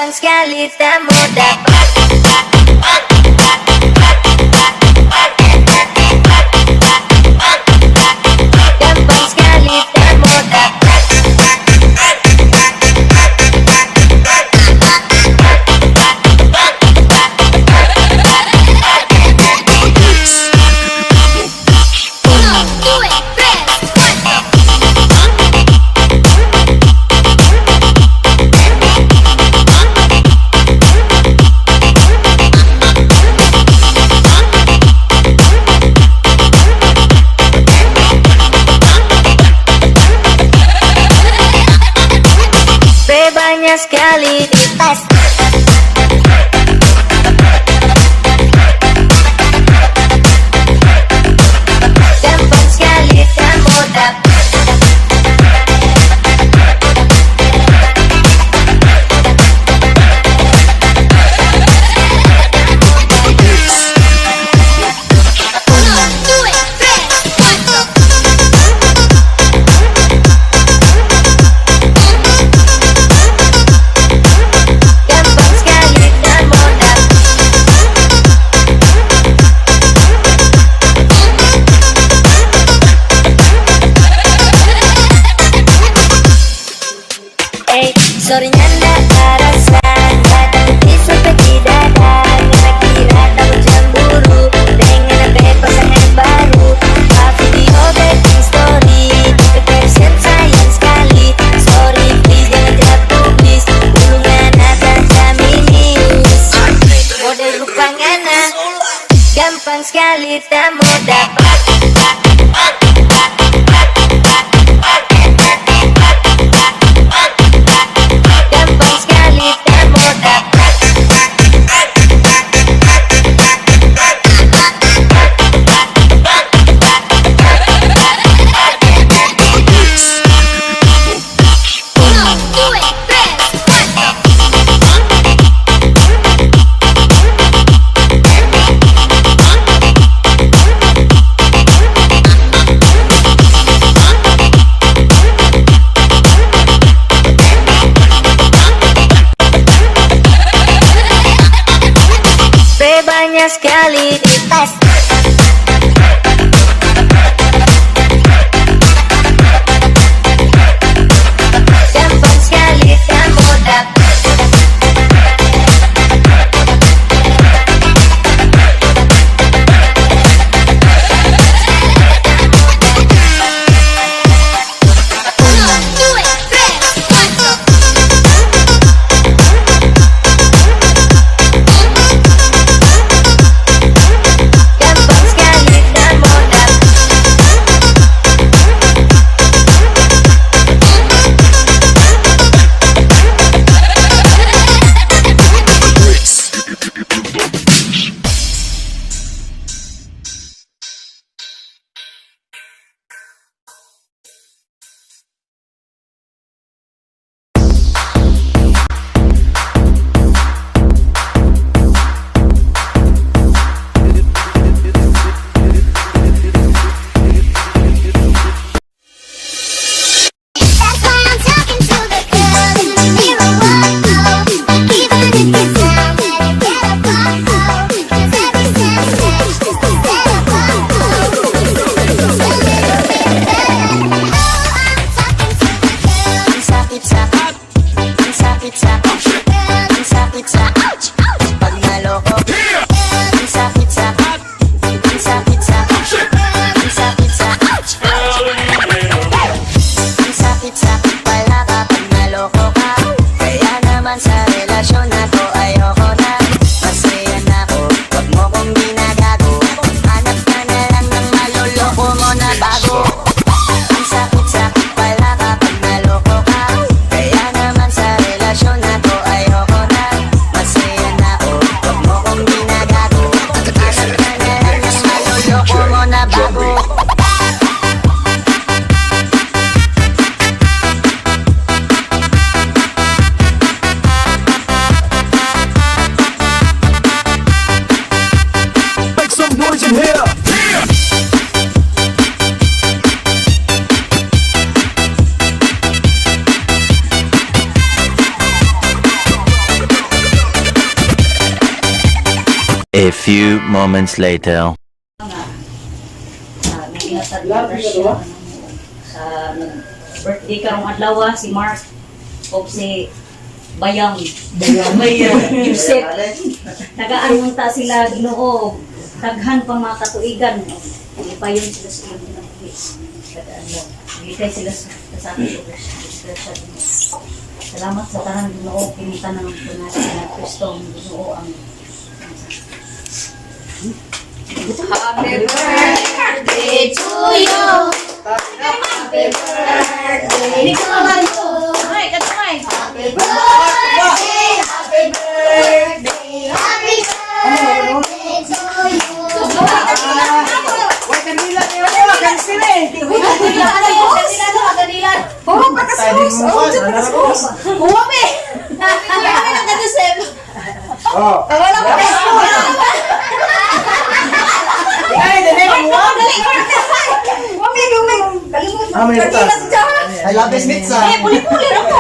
gampang sekali kamu dapat. Gampang sekali kamu dapat. Banyak sekali dites. Gampang sekali kamu dapat. Sorry nyanda karasan, tapi sampai tidak ada. Kira-kira kamu cemburu dengan update pasangan baru. Video baking story, tapi caption sayang sekali. Sorry please jangan tidak publis, hubungan akan feminis. Model rupa ngana, gampang sekali kamu dapat. Banyak sekali dites. Gampang sekali kamu dapat. A few moments later. Naglatag siya sa birthday karong adlaw si Mark o si Bayang. Yusef. Tagaan ta sila Ginoo. Taghan pa mga katuigan. Ipayon sila sa iyong ginagawin. Ilikay sila sa ating salamat sa tanan Ginoo. Pinita ng natin na Kristo Ginoo ang Happy birthday to you. Happy birthday to you. Ay, katumay. Happy birthday, happy birthday, happy birthday to you. Wait, kanila niyo mo, kanila eh. Puro pa kasus. Oh, kasus. Uwami. Happy birthday na kadusem. Oh. Wala pa kasus. Ay, dali mo. Wami, gumay. Kalimut. Ah, may butas. Kanila sa jahan. Ay, lapis mitsa. Puli-puli na po.